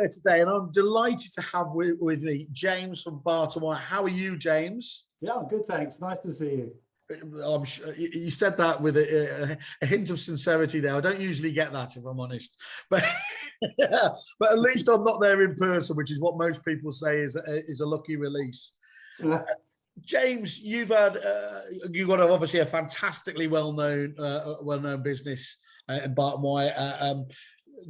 here today, and I'm delighted to have with me James from Barton Wyatt. How are you, James? Yeah, I'm good, thanks. Nice to see you. I'm sure you said that with a hint of sincerity there. I don't usually get that, if I'm honest, but but at least I'm not there in person, which is what most people say is a lucky release. James, you've got obviously a fantastically well-known business in Barton Wyatt,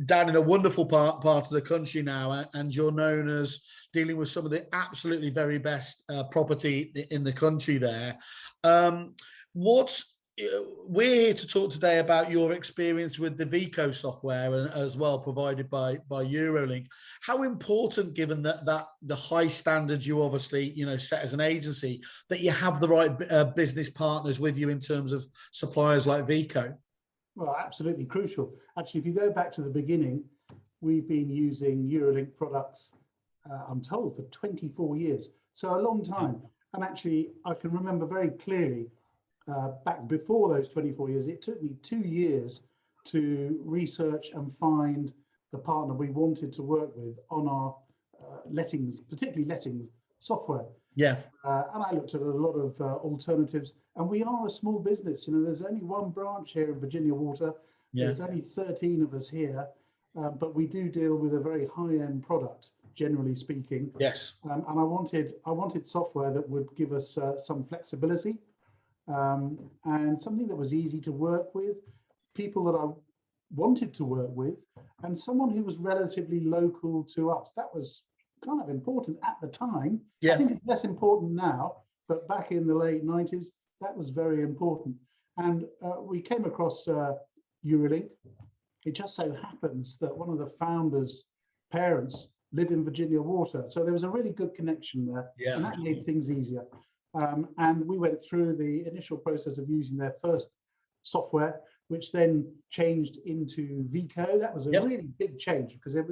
down in a wonderful part of the country now, and you're known as dealing with some of the absolutely very best property in the country there. We're here to talk today about your experience with the Veco software, and as well provided by Eurolink. How important, given that the high standards you obviously set as an agency, that you have the right business partners with you in terms of suppliers like Veco? Well, absolutely crucial. Actually, if you go back to the beginning, we've been using Eurolink products, I'm told, for 24 years. So a long time. And actually, I can remember very clearly, back before those 24 years, it took me 2 years to research and find the partner we wanted to work with on our lettings, particularly lettings software. Yeah. And I looked at a lot of alternatives, and we are a small business. There's only one branch here in Virginia Water. Yeah. There's only 13 of us here, but we do deal with a very high-end product, generally speaking. Yes. And I wanted software that would give us some flexibility, and something that was easy to work with, people that I wanted to work with, and someone who was relatively local to us. That was kind of important at the time. Yeah. I think it's less important now, but back in the late 90s, that was very important. And we came across Eurolink. It just so happens that one of the founders' parents live in Virginia Water. So there was a really good connection there. Yeah. And that made things easier. And we went through the initial process of using their first software, which then changed into Veco. That was a really big change, because it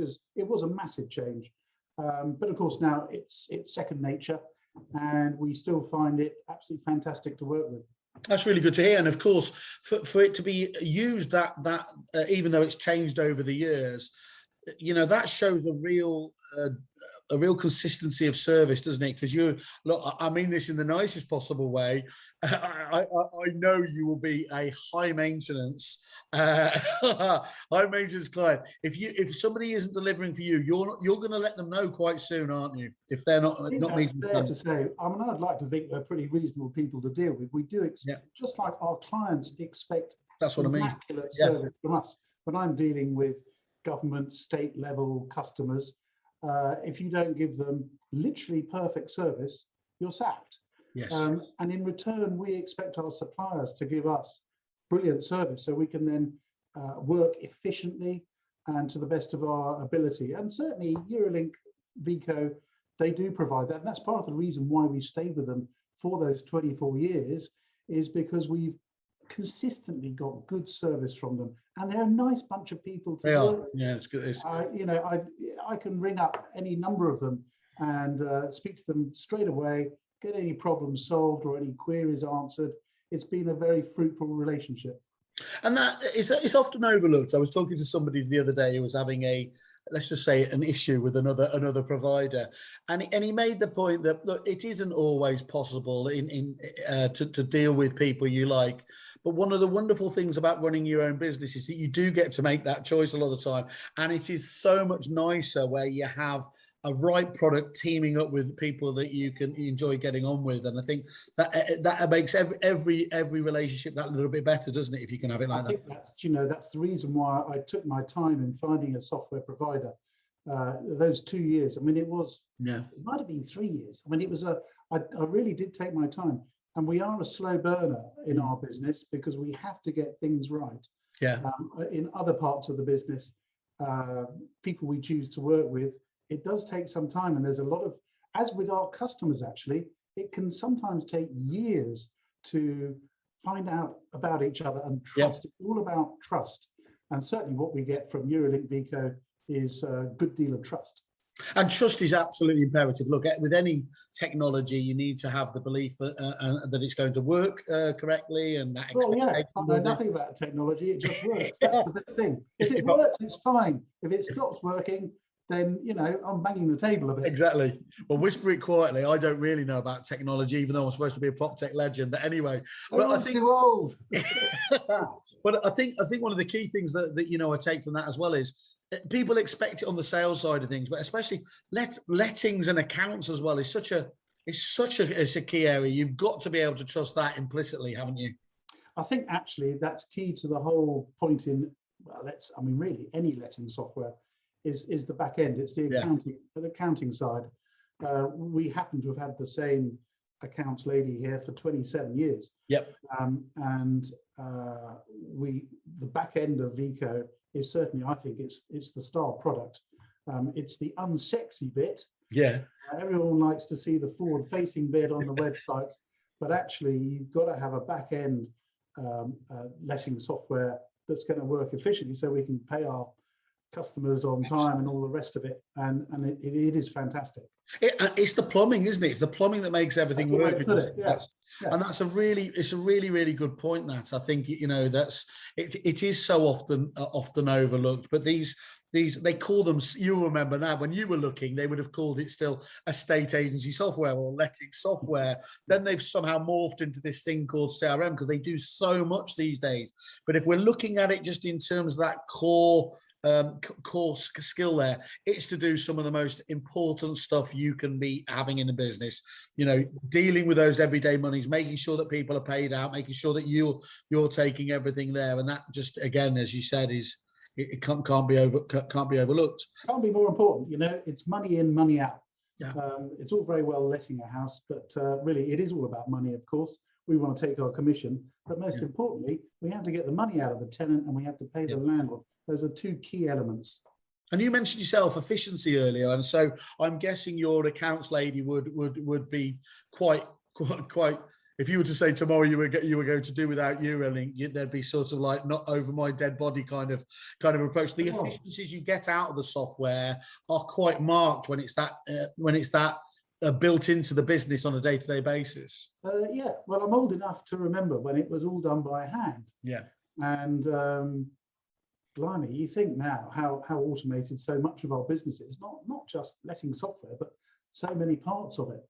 was a massive change. But of course now it's second nature, and we still find it absolutely fantastic to work with. That's really good to hear. And of course, for it to be used that even though it's changed over the years, that shows a real consistency of service, doesn't it? Because I mean this in the nicest possible way. I know you will be a high maintenance client. If somebody isn't delivering for you, you're going to let them know quite soon, aren't you? If they're not meeting. Fair to say. I mean, I'd like to think they're pretty reasonable people to deal with. We do expect, just like our clients expect, that's what I mean, immaculate service from us. When I'm dealing with government, state level customers, if you don't give them literally perfect service, you're sacked. Yes. And in return, we expect our suppliers to give us brilliant service, so we can then work efficiently and to the best of our ability. And certainly Eurolink, Veco, they do provide that. And that's part of the reason why we stayed with them for those 24 years, is because we've consistently got good service from them, and they're a nice bunch of people to work with. Yeah, it's good. I can ring up any number of them and speak to them straight away, get any problems solved or any queries answered. It's been a very fruitful relationship. And it's often overlooked. I was talking to somebody the other day who was having let's just say, an issue with another provider, and he made the point that, look, it isn't always possible to deal with people you like. But one of the wonderful things about running your own business is that you do get to make that choice a lot of the time. And it is so much nicer where you have a right product teaming up with people that you can enjoy getting on with. And I think that makes every relationship that little bit better, doesn't it, if you can have it like that? I think that's the reason why I took my time in finding a software provider. Those 2 years, I mean, it might have been 3 years. I mean, I really did take my time. And we are a slow burner in our business because we have to get things right. Yeah. In other parts of the business, people we choose to work with, it does take some time. And there's a lot of, as with our customers, actually, it can sometimes take years to find out about each other and trust. It's all about trust. And certainly what we get from Eurolink Veco is a good deal of trust. And trust is absolutely imperative. Look, with any technology, you need to have the belief that it's going to work correctly, and that. Well, yeah, I know nothing about technology; it just works. That's the best thing. If it works, it's fine. If it stops working, then, you know, I'm banging the table a bit. Exactly. Well, whisper it quietly. I don't really know about technology, even though I'm supposed to be a prop tech legend. But anyway, but I think too old. but I think one of the key things that you know I take from that as well is people expect it on the sales side of things, but especially lettings and accounts as well is such a key area. You've got to be able to trust that implicitly, haven't you? I think actually that's key to the whole point in, well, really any letting software is the back end. It's the accounting side. We happen to have had the same accounts lady here for 27 years. Yep. And the back end of Veco is certainly, I think it's the star product. It's the unsexy bit. Yeah. Everyone likes to see the forward-facing bit on the websites, but actually you've got to have a back end letting software that's going to work efficiently, so we can pay our customers on time and all the rest of it. And it is fantastic. It's the plumbing, isn't it? It's the plumbing that makes everything work. And that's a really good point. That I think, you know, it is so often overlooked. But these they call them, you remember now, when you were looking, they would have called it still estate agency software or letting software. Then they've somehow morphed into this thing called CRM because they do so much these days. But if we're looking at it just in terms of that core skill there, it's to do some of the most important stuff you can be having in a business, you know, dealing with those everyday monies, making sure that people are paid out, making sure that you're taking everything there. And that just, again, as you said, it can't be overlooked. Can't be more important. You know, it's money in, money out. Yeah. It's all very well letting a house, but really it is all about money. Of course, we want to take our commission, but most importantly, we have to get the money out of the tenant and we have to pay the landlord. Those are two key elements. And you mentioned yourself efficiency earlier, and so I'm guessing your accounts lady would be quite. If you were to say tomorrow you were going to do without you, I think there'd be sort of like not over my dead body kind of approach. The efficiencies you get out of the software are quite marked when it's that built into the business on a day-to-day basis. Yeah, well, I'm old enough to remember when it was all done by hand. Yeah, and blimey, you think now how automated so much of our business is. Not just letting software, but so many parts of it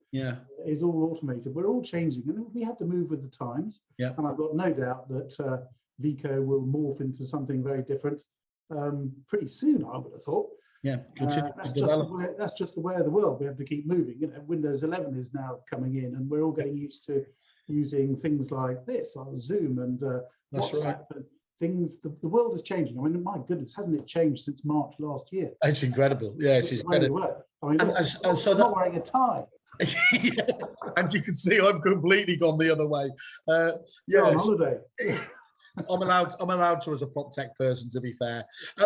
is all automated. We're all changing, and we have to move with the times. Yeah. And I've got no doubt that Veco will morph into something very different pretty soon, I would have thought. Yeah, that's just the way of the world. We have to keep moving. You know, Windows 11 is now coming in, and we're all getting used to using things like this on Zoom and WhatsApp and things. The world is changing. I mean, my goodness, hasn't it changed since March last year? It's incredible. Yeah, it's incredible. I mean, so I'm not wearing a tie. Yeah. And you can see I've completely gone the other way. On holiday. I'm allowed to as a prop tech person, to be fair.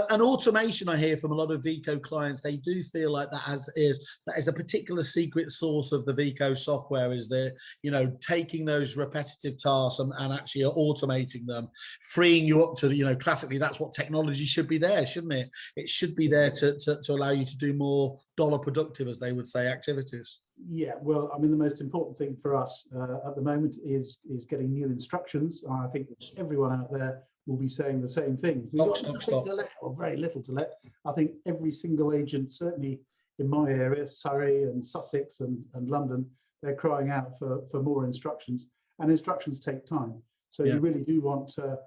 And automation, I hear from a lot of Veco clients, they do feel like that is a particular secret source of the Veco software, is the, you know, taking those repetitive tasks and actually automating them, freeing you up to, you know, classically that's what technology should be there, shouldn't it? It should be there to allow you to do more dollar productive, as they would say, activities. Yeah, well, I mean, the most important thing for us at the moment is getting new instructions. I think everyone out there will be saying the same thing. We've got nothing to let, or very little to let. I think every single agent, certainly in my area, Surrey and Sussex and London, they're crying out for more instructions, and instructions take time. So you really do want to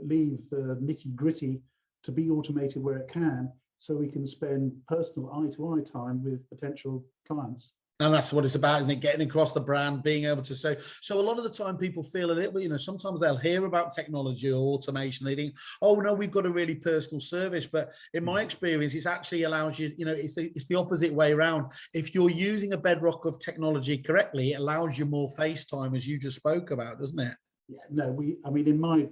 leave the nitty gritty to be automated where it can, so we can spend personal eye-to-eye time with potential clients. And that's what it's about, isn't it? Getting across the brand, being able to say. So a lot of the time people feel a little bit, you know, sometimes they'll hear about technology or automation. They think, oh, no, we've got a really personal service. But in my experience, it actually allows you, you know, it's the opposite way around. If you're using a bedrock of technology correctly, it allows you more face time, as you just spoke about, doesn't it? Yeah, no, I mean, in my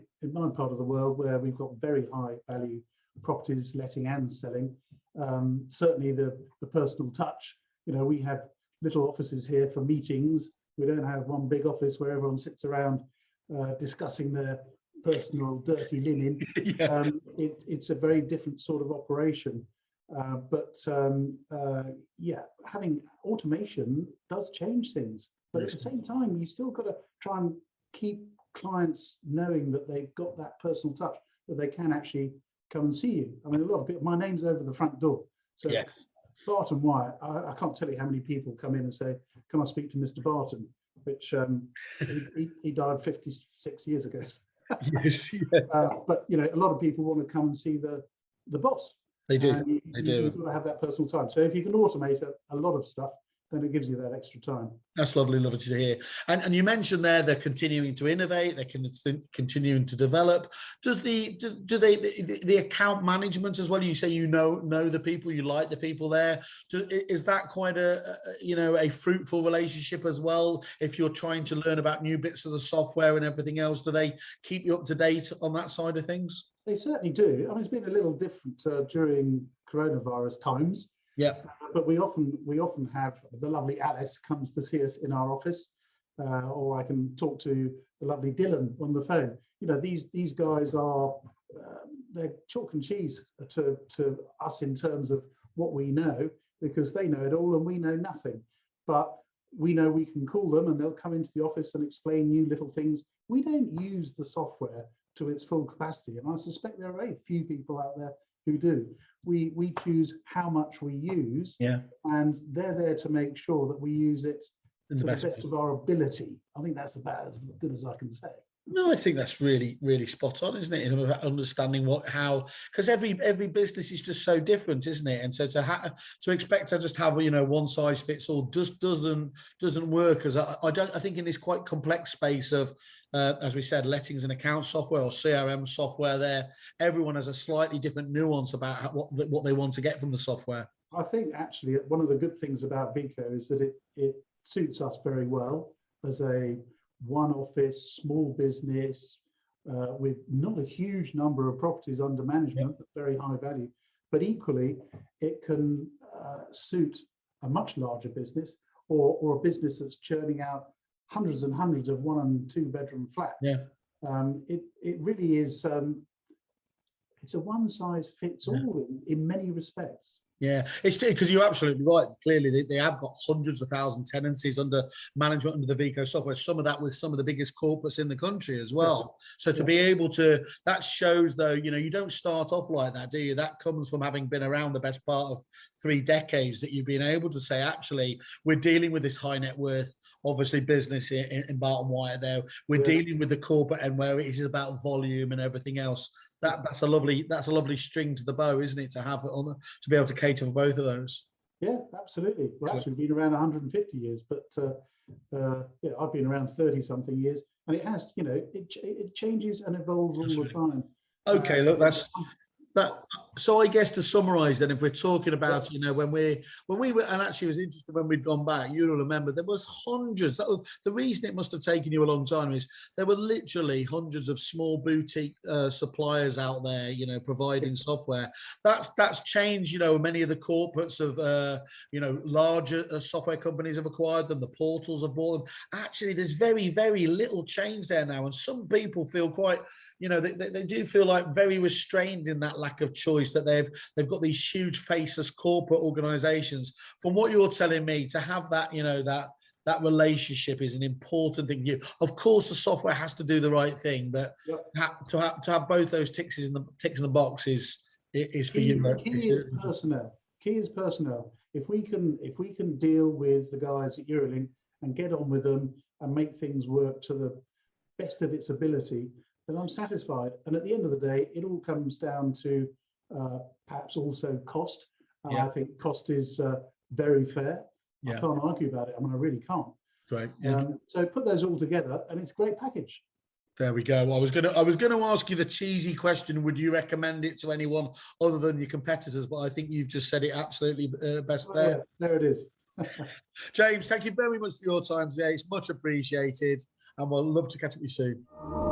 part of the world where we've got very high value properties, letting and selling, certainly the personal touch, you know, we have little offices here for meetings. We don't have one big office where everyone sits around discussing their personal dirty linen. It's a very different sort of operation. Having automation does change things. But at the same time, you still got to try and keep clients knowing that they've got that personal touch, that they can actually come and see you. I mean, a lot of people, my name's over the front door. So Yes. Barton Wyatt, I can't tell you how many people come in and say, can I speak to Mr. Barton? Which he died 56 years ago. Yes, yeah. But you know, a lot of people want to come and see the boss. They do. And They do. You've got to have that personal time. So if you can automate a lot of stuff, then it gives you that extra time. That's lovely to hear. And you mentioned there they're continuing to innovate, they're continuing to develop. Does the account management as well? You say you know the people, you like the people there. Is that quite a fruitful relationship as well? If you're trying to learn about new bits of the software and everything else, do they keep you up to date on that side of things? They certainly do. I mean, it's been a little different during coronavirus times. Yeah. But we often have the lovely Alice comes to see us in our office, or I can talk to the lovely Dylan on the phone. You know, these guys are they're chalk and cheese to us in terms of what we know, because they know it all and we know nothing. But we know we can call them and they'll come into the office and explain new little things. We don't use the software to its full capacity, and I suspect there are very few people out there who do. We choose how much we use, and they're there to make sure that we use it to the best of our ability. I think that's about as good as I can say. No, I think that's really, really spot on, isn't it? In understanding because every business is just so different, isn't it? And so to expect to just have one size fits all just doesn't work. As I think in this quite complex space of as we said, lettings and account software or CRM software, there everyone has a slightly different nuance about what they want to get from the software. I think actually one of the good things about Veco is that it suits us very well as a one office, small business with not a huge number of properties under management, but very high value. But equally, it can suit a much larger business or a business that's churning out hundreds and hundreds of 1 and 2 bedroom flats. It really is. It's a one size fits all in many respects. Yeah, it's because you're absolutely right. Clearly, they have got hundreds of thousand tenancies under management under the Veco software. Some of that with some of the biggest corporates in the country as well. So to be able to, that shows though, you don't start off like that, do you? That comes from having been around the best part of 3 decades, that you've been able to say, actually, we're dealing with this high net worth, obviously business in Barton Wyatt there. We're dealing with the corporate end where it is about volume and everything else. That's a lovely string to the bow, isn't it, to have to be able to cater for both of those? Yeah, absolutely. Well, actually, we've been around 150 years, but I've been around 30 something years, and it has, it changes and evolves all the time. Okay, look, that's that. So I guess to summarise, then, if we're talking about, when we were, and actually it was interesting when we'd gone back, you'll remember there was hundreds. The reason it must have taken you a long time is there were literally hundreds of small boutique suppliers out there, providing software. That's changed. Many of the corporates of larger software companies have acquired them. The portals have bought them. Actually, there's very, very little change there now, and some people feel quite, they do feel like very restrained in that lack of choice, that they've got these huge faceless corporate organizations. From what you're telling me, to have that, that relationship is an important thing. Of course, the software has to do the right thing, but to have both those ticks in the box is for you. Key is personnel. Key is personnel. If we can deal with the guys at Eurolink and get on with them and make things work to the best of its ability, then I'm satisfied. And at the end of the day, it all comes down to perhaps also cost. I think cost is very fair. I can't argue about it. I mean, I really can't. Right. So put those all together, and it's a great package. There we go. I was going to ask you the cheesy question: would you recommend it to anyone other than your competitors? But I think you've just said it absolutely best there. Yeah, there it is. James, thank you very much for your time today. It's much appreciated, and we'll love to catch up with you soon.